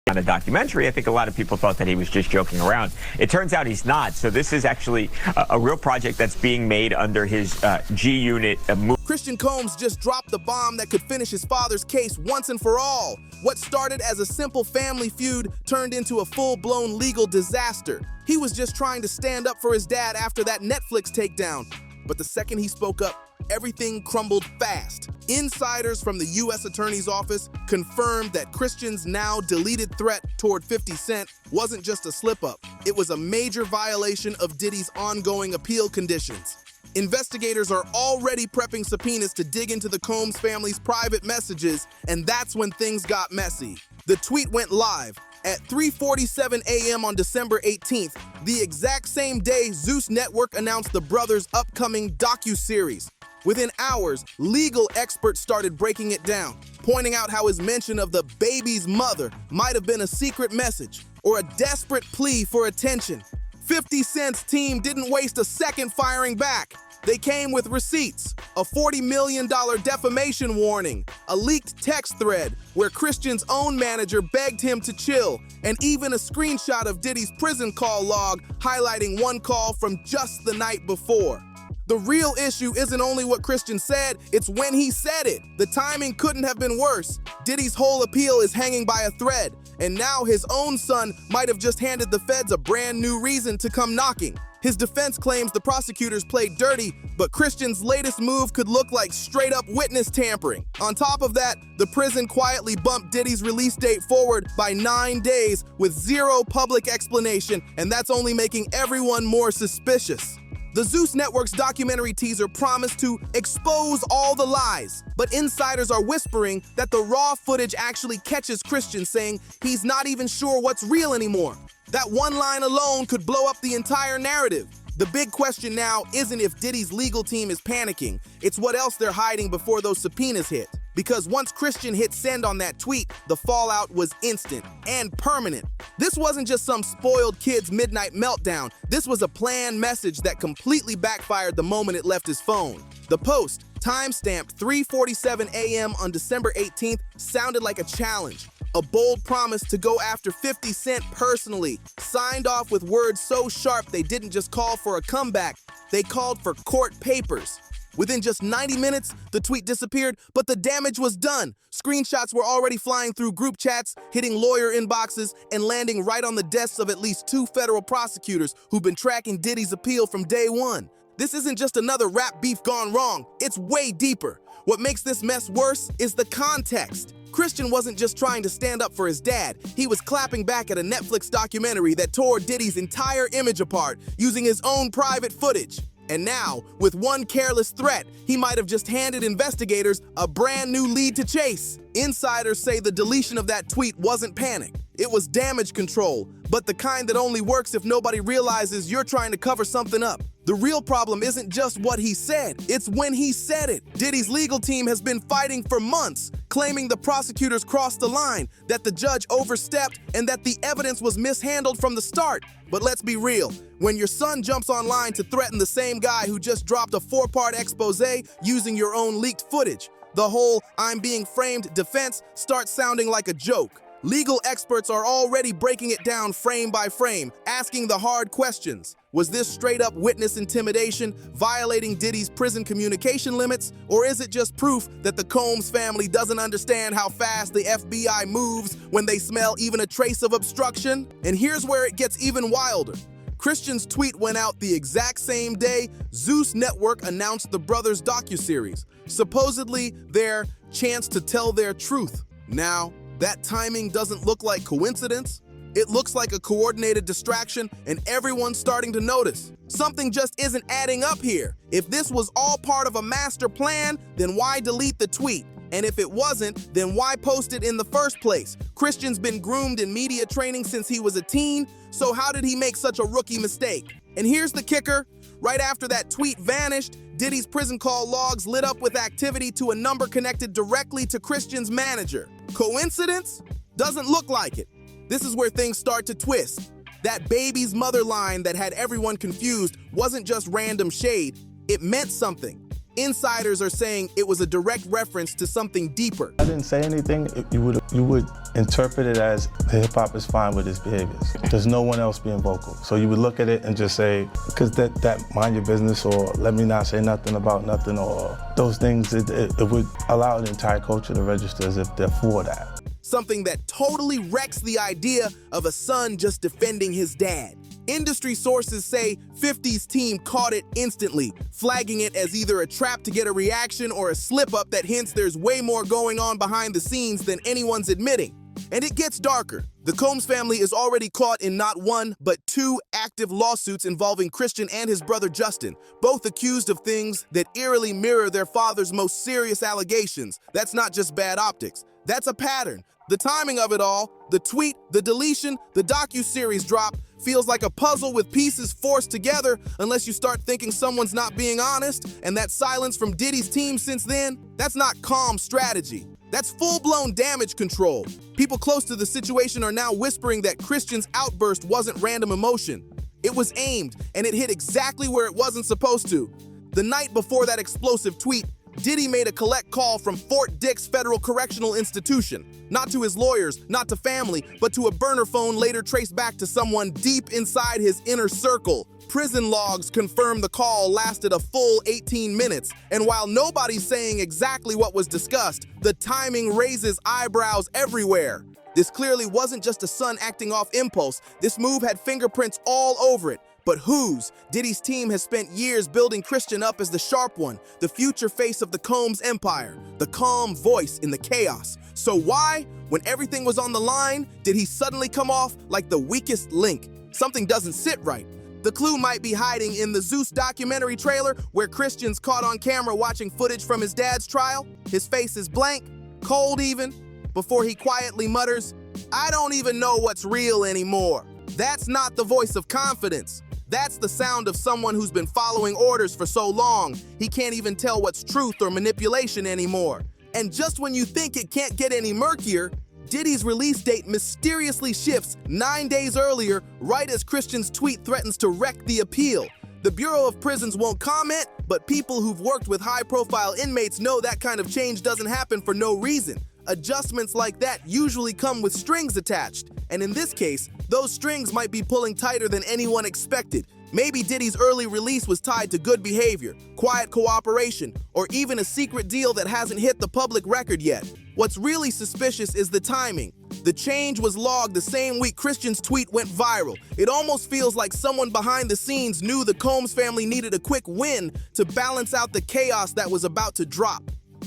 on a documentary, I think a lot of people thought that he was just joking around. It turns out he's not. So this is actually a real project that's being made under his G-Unit movement. Christian Combs just dropped the bomb that could finish his father's case once and for all. What started as a simple family feud turned into a full-blown legal disaster. He was just trying to stand up for his dad after that Netflix takedown. But the second he spoke up, everything crumbled fast. Insiders from the U.S. Attorney's Office confirmed that Christian's now deleted threat toward 50 Cent wasn't just a slip-up. It was a major violation of Diddy's ongoing appeal conditions. Investigators are already prepping subpoenas to dig into the Combs family's private messages, and that's when things got messy. The tweet went live at 3:47 a.m. on December 18th, the exact same day Zeus Network announced the brothers' upcoming docuseries. Within hours, legal experts started breaking it down, pointing out how his mention of the baby's mother might have been a secret message or a desperate plea for attention. 50 Cent's team didn't waste a second firing back. They came with receipts, a $40 million defamation warning, a leaked text thread where Christian's own manager begged him to chill, and even a screenshot of Diddy's prison call log highlighting one call from just the night before. The real issue isn't only what Christian said, it's when he said it. The timing couldn't have been worse. Diddy's whole appeal is hanging by a thread, and now his own son might have just handed the feds a brand new reason to come knocking. His defense claims the prosecutors played dirty, but Christian's latest move could look like straight-up witness tampering. On top of that, the prison quietly bumped Diddy's release date forward by 9 days with zero public explanation, and that's only making everyone more suspicious. The Zeus Network's documentary teaser promised to expose all the lies, but insiders are whispering that the raw footage actually catches Christian saying he's not even sure what's real anymore. That one line alone could blow up the entire narrative. The big question now isn't if Diddy's legal team is panicking, it's what else they're hiding before those subpoenas hit. Because once Christian hit send on that tweet, the fallout was instant and permanent. This wasn't just some spoiled kid's midnight meltdown. This was a planned message that completely backfired the moment it left his phone. The post, timestamped 3:47 a.m. on December 18th, sounded like a challenge. A bold promise to go after 50 Cent personally, signed off with words so sharp they didn't just call for a comeback, they called for court papers. Within just 90 minutes, the tweet disappeared, but the damage was done. Screenshots were already flying through group chats, hitting lawyer inboxes, and landing right on the desks of at least 2 federal prosecutors who've been tracking Diddy's appeal from day one. This isn't just another rap beef gone wrong, it's way deeper. What makes this mess worse is the context. Christian wasn't just trying to stand up for his dad, he was clapping back at a Netflix documentary that tore Diddy's entire image apart using his own private footage. And now, with one careless threat, he might have just handed investigators a brand new lead to chase. Insiders say the deletion of that tweet wasn't panic. It was damage control, but the kind that only works if nobody realizes you're trying to cover something up. The real problem isn't just what he said, it's when he said it. Diddy's legal team has been fighting for months, claiming the prosecutors crossed the line, that the judge overstepped, and that the evidence was mishandled from the start. But let's be real, when your son jumps online to threaten the same guy who just dropped a 4-part expose using your own leaked footage, the whole "I'm being framed" defense starts sounding like a joke. Legal experts are already breaking it down frame by frame, asking the hard questions. Was this straight-up witness intimidation, violating Diddy's prison communication limits? Or is it just proof that the Combs family doesn't understand how fast the FBI moves when they smell even a trace of obstruction? And here's where it gets even wilder. Christian's tweet went out the exact same day Zeus Network announced the brothers' docuseries, supposedly their chance to tell their truth. Now, that timing doesn't look like coincidence. It looks like a coordinated distraction, and everyone's starting to notice. Something just isn't adding up here. If this was all part of a master plan, then why delete the tweet? And if it wasn't, then why post it in the first place? Christian's been groomed in media training since he was a teen, so how did he make such a rookie mistake? And here's the kicker. Right after that tweet vanished, Diddy's prison call logs lit up with activity to a number connected directly to Christian's manager. Coincidence? Doesn't look like it. This is where things start to twist. That baby's mother line that had everyone confused wasn't just random shade, it meant something. Insiders are saying it was a direct reference to something deeper. I didn't say anything. You would interpret it as hip-hop is fine with his behaviors. There's no one else being vocal. So you would look at it and just say, because that mind your business, or let me not say nothing about nothing, or those things, it would allow the entire culture to register as if they're for that. Something that totally wrecks the idea of a son just defending his dad. Industry sources say 50's team caught it instantly, flagging it as either a trap to get a reaction or a slip-up that hints there's way more going on behind the scenes than anyone's admitting. And it gets darker. The Combs family is already caught in not one, but two active lawsuits involving Christian and his brother Justin, both accused of things that eerily mirror their father's most serious allegations. That's not just bad optics. That's a pattern. The timing of it all, the tweet, the deletion, the docu-series drop, feels like a puzzle with pieces forced together unless you start thinking someone's not being honest, and that silence from Diddy's team since then, that's not calm strategy. That's full-blown damage control. People close to the situation are now whispering that Christian's outburst wasn't random emotion. It was aimed, and it hit exactly where it wasn't supposed to. The night before that explosive tweet, Diddy made a collect call from Fort Dix Federal Correctional Institution. Not to his lawyers, not to family, but to a burner phone later traced back to someone deep inside his inner circle. Prison logs confirm the call lasted a full 18 minutes, and while nobody's saying exactly what was discussed, the timing raises eyebrows everywhere. This clearly wasn't just a son acting off impulse. This move had fingerprints all over it. But whose? Diddy's team has spent years building Christian up as the sharp one, the future face of the Combs empire, the calm voice in the chaos. So why, when everything was on the line, did he suddenly come off like the weakest link? Something doesn't sit right. The clue might be hiding in the Zeus documentary trailer, where Christian's caught on camera watching footage from his dad's trial. His face is blank, cold even, before he quietly mutters, "I don't even know what's real anymore." That's not the voice of confidence. That's the sound of someone who's been following orders for so long, he can't even tell what's truth or manipulation anymore. And just when you think it can't get any murkier, Diddy's release date mysteriously shifts 9 days earlier, right as Christian's tweet threatens to wreck the appeal. The Bureau of Prisons won't comment, but people who've worked with high-profile inmates know that kind of change doesn't happen for no reason. Adjustments like that usually come with strings attached, and in this case, those strings might be pulling tighter than anyone expected. Maybe Diddy's early release was tied to good behavior, quiet cooperation, or even a secret deal that hasn't hit the public record yet. What's really suspicious is the timing. The change was logged the same week Christian's tweet went viral. It almost feels like someone behind the scenes knew the Combs family needed a quick win to balance out the chaos that was about to drop.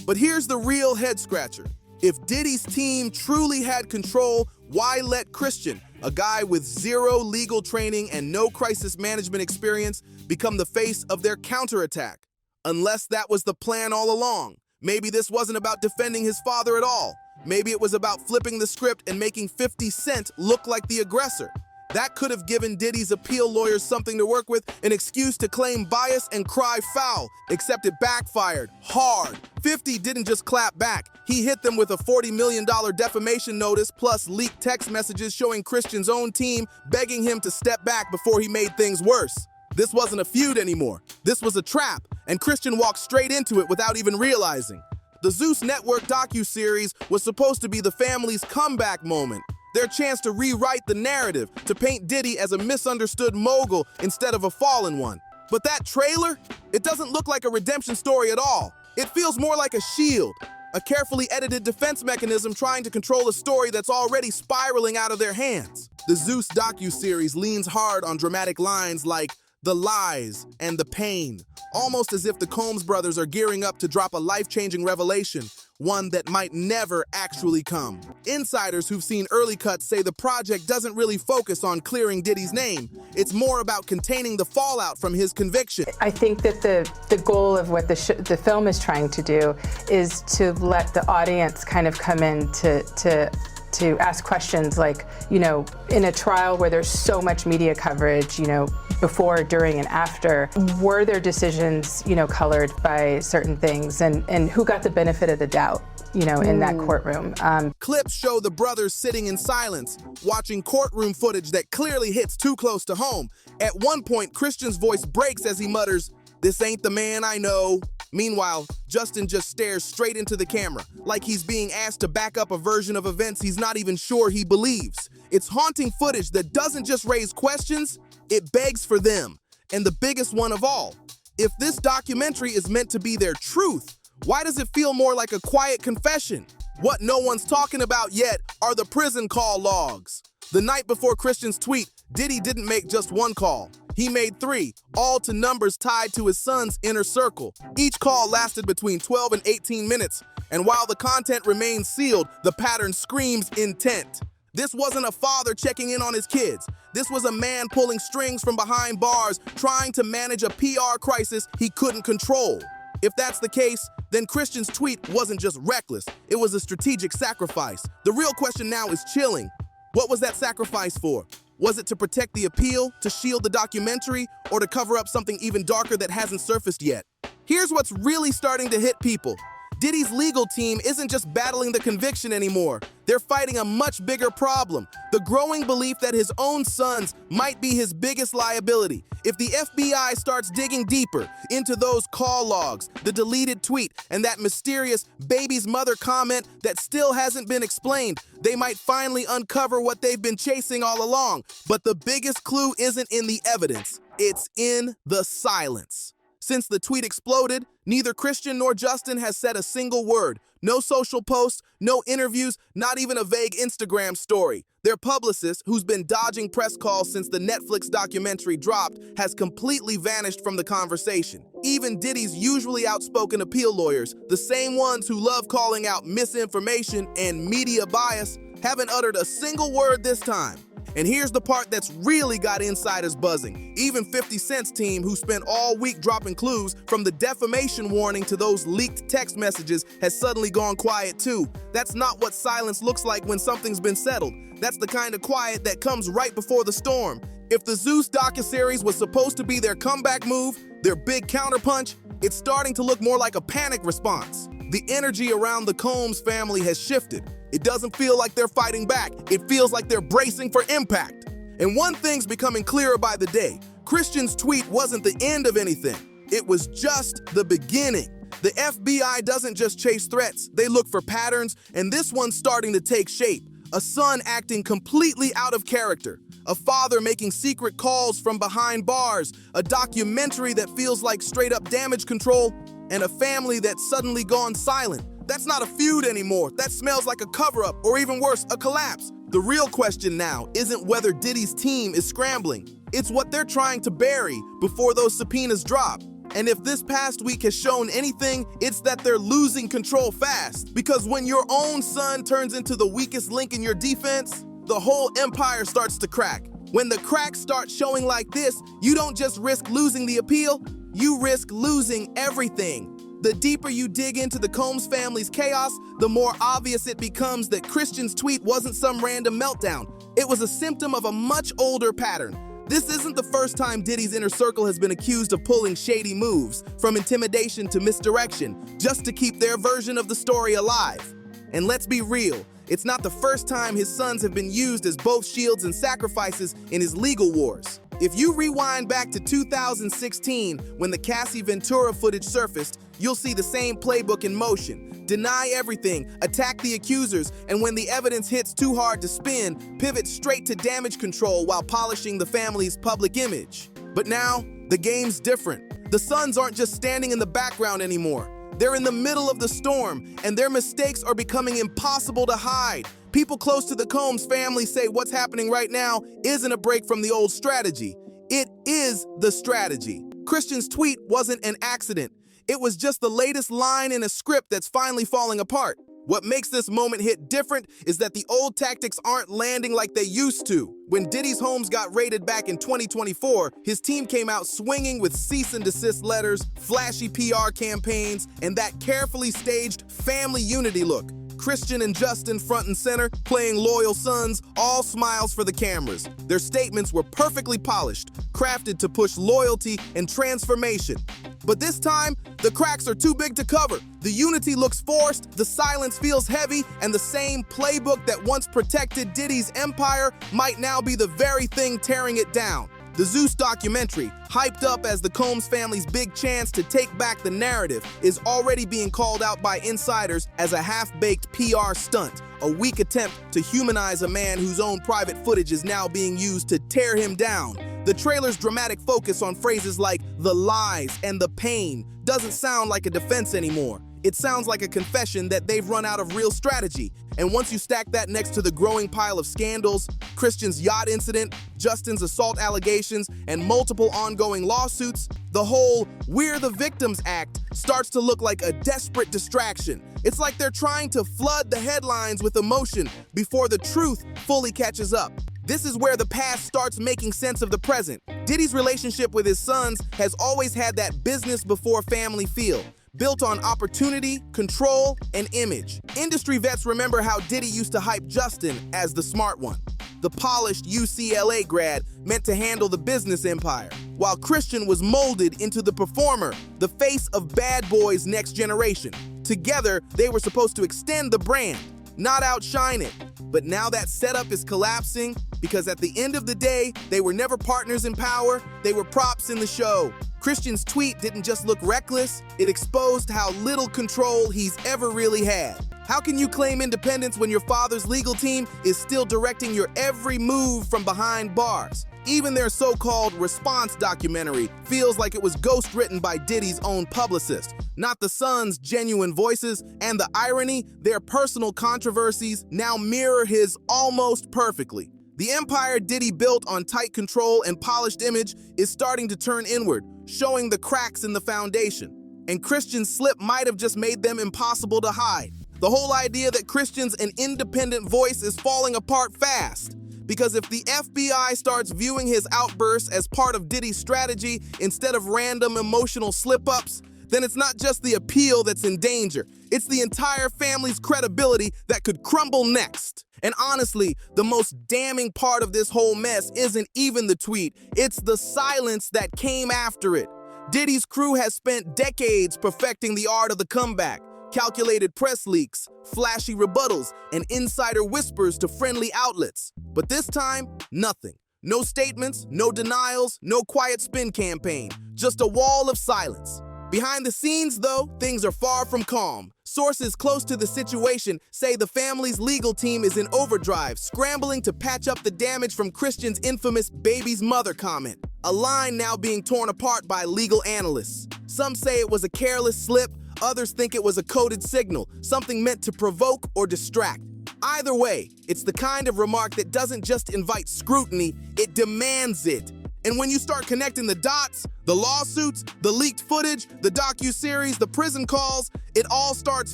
But here's the real head-scratcher. If Diddy's team truly had control, why let Christian, a guy with zero legal training and no crisis management experience, become the face of their counterattack? Unless that was the plan all along. Maybe this wasn't about defending his father at all. Maybe it was about flipping the script and making 50 Cent look like the aggressor. That could have given Diddy's appeal lawyers something to work with, an excuse to claim bias and cry foul, except it backfired hard. 50 didn't just clap back. He hit them with a $40 million defamation notice plus leaked text messages showing Christian's own team begging him to step back before he made things worse. This wasn't a feud anymore. This was a trap, and Christian walked straight into it without even realizing. The Zeus Network docu-series was supposed to be the family's comeback moment. Their chance to rewrite the narrative, to paint Diddy as a misunderstood mogul instead of a fallen one. But that trailer? It doesn't look like a redemption story at all. It feels more like a shield, a carefully edited defense mechanism trying to control a story that's already spiraling out of their hands. The Zeus docu-series leans hard on dramatic lines like the lies and the pain, almost as if the Combs brothers are gearing up to drop a life-changing revelation, one that might never actually come. Insiders who've seen early cuts say the project doesn't really focus on clearing Diddy's name. It's more about containing the fallout from his conviction. I think that the goal of what the film is trying to do is to let the audience kind of come in to ask questions like, you know, in a trial where there's so much media coverage, you know, before, during, and after, were their decisions, you know, colored by certain things, and who got the benefit of the doubt, you know, in that courtroom? Clips show the brothers sitting in silence, watching courtroom footage that clearly hits too close to home. At one point, Christian's voice breaks as he mutters, "This ain't the man I know." Meanwhile, Justin just stares straight into the camera, like he's being asked to back up a version of events he's not even sure he believes. It's haunting footage that doesn't just raise questions, it begs for them. And the biggest one of all, if this documentary is meant to be their truth, why does it feel more like a quiet confession? What no one's talking about yet are the prison call logs. The night before Christian's tweet, Diddy didn't make just one call. He made 3, all to numbers tied to his son's inner circle. Each call lasted between 12 and 18 minutes, and while the content remains sealed, the pattern screams intent. This wasn't a father checking in on his kids. This was a man pulling strings from behind bars, trying to manage a PR crisis he couldn't control. If that's the case, then Christian's tweet wasn't just reckless, it was a strategic sacrifice. The real question now is chilling. What was that sacrifice for? Was it to protect the appeal, to shield the documentary, or to cover up something even darker that hasn't surfaced yet? Here's what's really starting to hit people. Diddy's legal team isn't just battling the conviction anymore. They're fighting a much bigger problem, the growing belief that his own sons might be his biggest liability. If the FBI starts digging deeper into those call logs, the deleted tweet, and that mysterious baby's mother comment that still hasn't been explained, they might finally uncover what they've been chasing all along. But the biggest clue isn't in the evidence, it's in the silence. Since the tweet exploded, neither Christian nor Justin has said a single word. No social posts, no interviews, not even a vague Instagram story. Their publicist, who's been dodging press calls since the Netflix documentary dropped, has completely vanished from the conversation. Even Diddy's usually outspoken appeal lawyers, the same ones who love calling out misinformation and media bias, haven't uttered a single word this time. And here's the part that's really got insiders buzzing. Even 50 Cent's team, who spent all week dropping clues, from the defamation warning to those leaked text messages, has suddenly gone quiet too. That's not what silence looks like when something's been settled. That's the kind of quiet that comes right before the storm. If the Zeus docuseries was supposed to be their comeback move, their big counterpunch, it's starting to look more like a panic response. The energy around the Combs family has shifted. It doesn't feel like they're fighting back. It feels like they're bracing for impact. And one thing's becoming clearer by the day. Christian's tweet wasn't the end of anything. It was just the beginning. The FBI doesn't just chase threats, they look for patterns, and this one's starting to take shape. A son acting completely out of character. A father making secret calls from behind bars. A documentary that feels like straight-up damage control. And a family that's suddenly gone silent. That's not a feud anymore. That smells like a cover-up, or even worse, a collapse. The real question now isn't whether Diddy's team is scrambling. It's what they're trying to bury before those subpoenas drop. And if this past week has shown anything, it's that they're losing control fast. Because when your own son turns into the weakest link in your defense, the whole empire starts to crack. When the cracks start showing like this, you don't just risk losing the appeal, you risk losing everything. The deeper you dig into the Combs family's chaos, the more obvious it becomes that Christian's tweet wasn't some random meltdown. It was a symptom of a much older pattern. This isn't the first time Diddy's inner circle has been accused of pulling shady moves, from intimidation to misdirection, just to keep their version of the story alive. And let's be real, it's not the first time his sons have been used as both shields and sacrifices in his legal wars. If you rewind back to 2016, when the Cassie Ventura footage surfaced, you'll see the same playbook in motion. Deny everything, attack the accusers, and when the evidence hits too hard to spin, pivot straight to damage control while polishing the family's public image. But now, the game's different. The sons aren't just standing in the background anymore. They're in the middle of the storm, and their mistakes are becoming impossible to hide. People close to the Combs family say what's happening right now isn't a break from the old strategy. It is the strategy. Christian's tweet wasn't an accident. It was just the latest line in a script that's finally falling apart. What makes this moment hit different is that the old tactics aren't landing like they used to. When Diddy's homes got raided back in 2024, his team came out swinging with cease and desist letters, flashy PR campaigns, and that carefully staged family unity look. Christian and Justin front and center, playing loyal sons, all smiles for the cameras. Their statements were perfectly polished, crafted to push loyalty and transformation. But this time, the cracks are too big to cover. The unity looks forced, the silence feels heavy, and the same playbook that once protected Diddy's empire might now be the very thing tearing it down. The Zeus documentary, hyped up as the Combs family's big chance to take back the narrative, is already being called out by insiders as a half-baked PR stunt, a weak attempt to humanize a man whose own private footage is now being used to tear him down. The trailer's dramatic focus on phrases like the lies and the pain doesn't sound like a defense anymore. It sounds like a confession that they've run out of real strategy. And once you stack that next to the growing pile of scandals, Christian's yacht incident, Justin's assault allegations, and multiple ongoing lawsuits, the whole "we're the victims" act starts to look like a desperate distraction. It's like they're trying to flood the headlines with emotion before the truth fully catches up. This is where the past starts making sense of the present. Diddy's relationship with his sons has always had that business before family feel, built on opportunity, control, and image. Industry vets remember how Diddy used to hype Justin as the smart one, the polished UCLA grad meant to handle the business empire, while Christian was molded into the performer, the face of Bad Boys Next Generation. Together, they were supposed to extend the brand, not outshine it. But now that setup is collapsing because at the end of the day, they were never partners in power, they were props in the show. Christian's tweet didn't just look reckless, it exposed how little control he's ever really had. How can you claim independence when your father's legal team is still directing your every move from behind bars? Even their so-called response documentary feels like it was ghost-written by Diddy's own publicist, not the son's genuine voices, and the irony, their personal controversies now mirror his almost perfectly. The empire Diddy built on tight control and polished image is starting to turn inward, showing the cracks in the foundation. And Christian's slip might have just made them impossible to hide. The whole idea that Christian's an independent voice is falling apart fast. Because if the FBI starts viewing his outbursts as part of Diddy's strategy instead of random emotional slip-ups, then it's not just the appeal that's in danger. It's the entire family's credibility that could crumble next. And honestly, the most damning part of this whole mess isn't even the tweet, it's the silence that came after it. Diddy's crew has spent decades perfecting the art of the comeback. Calculated press leaks, flashy rebuttals, and insider whispers to friendly outlets. But this time, nothing. No statements, no denials, no quiet spin campaign, just a wall of silence. Behind the scenes, though, things are far from calm. Sources close to the situation say the family's legal team is in overdrive, scrambling to patch up the damage from Christian's infamous baby's mother comment, a line now being torn apart by legal analysts. Some say it was a careless slip, others think it was a coded signal, something meant to provoke or distract. Either way, it's the kind of remark that doesn't just invite scrutiny, it demands it. And when you start connecting the dots, the lawsuits, the leaked footage, the docuseries, the prison calls, it all starts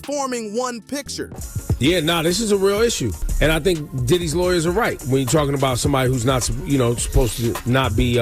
forming one picture. Yeah, this is a real issue. And I think Diddy's lawyers are right when you're talking about somebody who's not, supposed to not be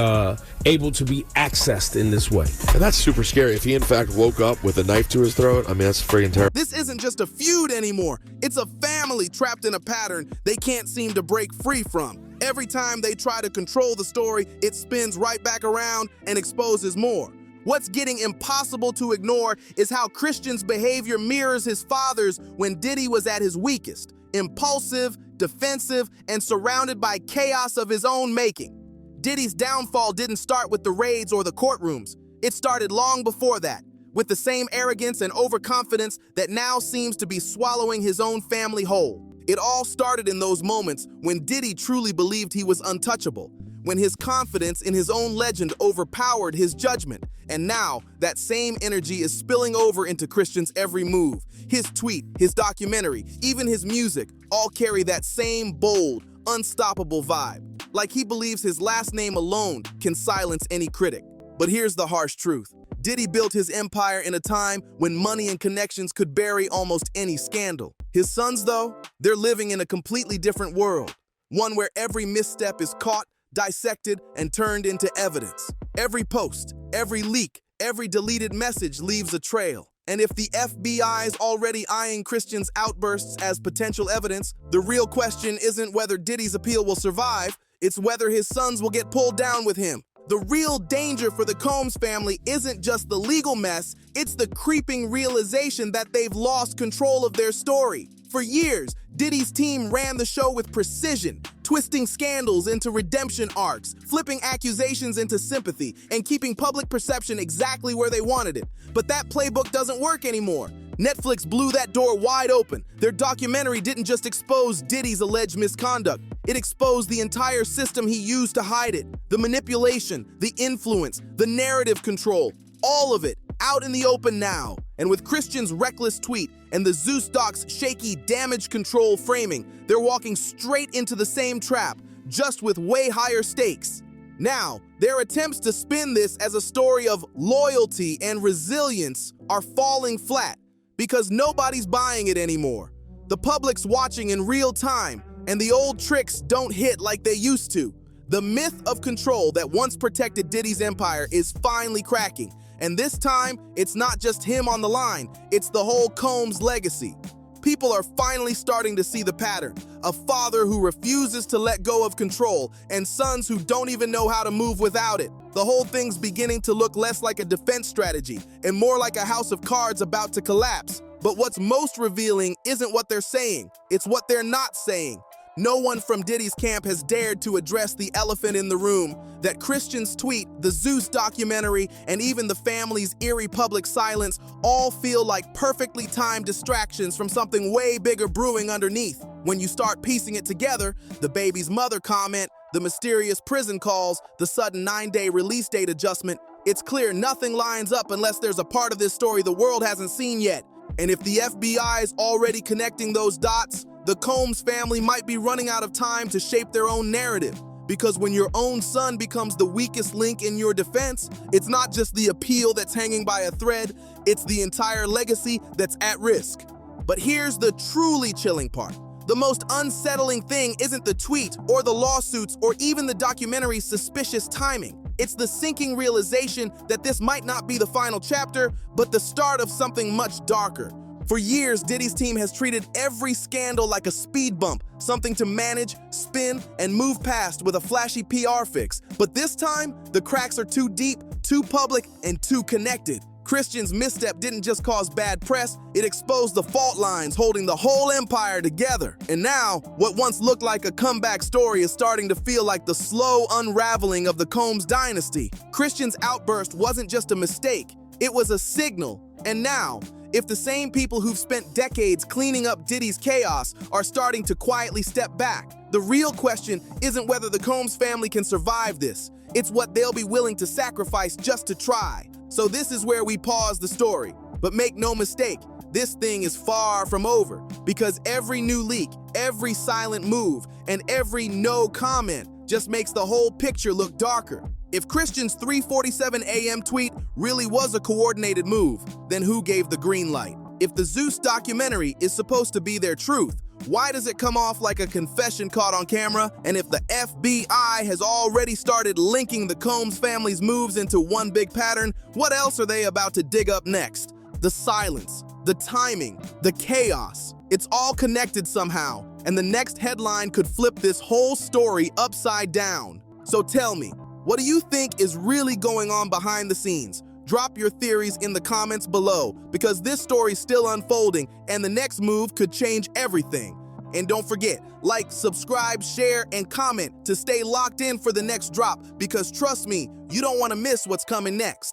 able to be accessed in this way. And that's super scary. If he, in fact, woke up with a knife to his throat, I mean, that's freaking terrible. This isn't just a feud anymore. It's a family trapped in a pattern they can't seem to break free from. Every time they try to control the story, it spins right back around and exposes more. What's getting impossible to ignore is how Christian's behavior mirrors his father's when Diddy was at his weakest, impulsive, defensive, and surrounded by chaos of his own making. Diddy's downfall didn't start with the raids or the courtrooms. It started long before that, with the same arrogance and overconfidence that now seems to be swallowing his own family whole. It all started in those moments when Diddy truly believed he was untouchable, when his confidence in his own legend overpowered his judgment. And now, that same energy is spilling over into Christian's every move. His tweet, his documentary, even his music, all carry that same bold, unstoppable vibe. Like he believes his last name alone can silence any critic. But here's the harsh truth. Diddy built his empire in a time when money and connections could bury almost any scandal. His sons, though, they're living in a completely different world. One where every misstep is caught, dissected, and turned into evidence. Every post, every leak, every deleted message leaves a trail. And if the FBI is already eyeing Christian's outbursts as potential evidence, the real question isn't whether Diddy's appeal will survive, it's whether his sons will get pulled down with him. The real danger for the Combs family isn't just the legal mess, it's the creeping realization that they've lost control of their story. For years, Diddy's team ran the show with precision, twisting scandals into redemption arcs, flipping accusations into sympathy, and keeping public perception exactly where they wanted it. But that playbook doesn't work anymore. Netflix blew that door wide open. Their documentary didn't just expose Diddy's alleged misconduct. It exposed the entire system he used to hide it. The manipulation, the influence, the narrative control, all of it out in the open now. And with Christian's reckless tweet and the Zeus doc's shaky damage control framing, they're walking straight into the same trap, just with way higher stakes. Now, their attempts to spin this as a story of loyalty and resilience are falling flat because nobody's buying it anymore. The public's watching in real time, and the old tricks don't hit like they used to. The myth of control that once protected Diddy's empire is finally cracking. And this time, it's not just him on the line, it's the whole Combs legacy. People are finally starting to see the pattern. A father who refuses to let go of control, and sons who don't even know how to move without it. The whole thing's beginning to look less like a defense strategy, and more like a house of cards about to collapse. But what's most revealing isn't what they're saying, it's what they're not saying. No one from Diddy's camp has dared to address the elephant in the room, that Christian's tweet, the Zeus documentary, and even the family's eerie public silence all feel like perfectly timed distractions from something way bigger brewing underneath. When you start piecing it together, the baby's mother comment, the mysterious prison calls, the sudden 9-day release date adjustment, it's clear nothing lines up unless there's a part of this story the world hasn't seen yet. And if the FBI is already connecting those dots, the Combs family might be running out of time to shape their own narrative. Because when your own son becomes the weakest link in your defense, it's not just the appeal that's hanging by a thread, it's the entire legacy that's at risk. But here's the truly chilling part. The most unsettling thing isn't the tweet or the lawsuits or even the documentary's suspicious timing. It's the sinking realization that this might not be the final chapter, but the start of something much darker. For years, Diddy's team has treated every scandal like a speed bump, something to manage, spin, and move past with a flashy PR fix. But this time, the cracks are too deep, too public, and too connected. Christian's misstep didn't just cause bad press, it exposed the fault lines holding the whole empire together. And now, what once looked like a comeback story is starting to feel like the slow unraveling of the Combs dynasty. Christian's outburst wasn't just a mistake, it was a signal. And now, if the same people who've spent decades cleaning up Diddy's chaos are starting to quietly step back, the real question isn't whether the Combs family can survive this. It's what they'll be willing to sacrifice just to try. So this is where we pause the story. But make no mistake, this thing is far from over, because every new leak, every silent move, and every no comment just makes the whole picture look darker. If Christian's 3:47 a.m. tweet really was a coordinated move, then who gave the green light? If the Zeus documentary is supposed to be their truth, why does it come off like a confession caught on camera? And if the FBI has already started linking the Combs family's moves into one big pattern, what else are they about to dig up next? The silence, the timing, the chaos. It's all connected somehow, and the next headline could flip this whole story upside down. So tell me, what do you think is really going on behind the scenes? Drop your theories in the comments below, because this story's still unfolding and the next move could change everything. And don't forget, like, subscribe, share, and comment to stay locked in for the next drop, because trust me, you don't want to miss what's coming next.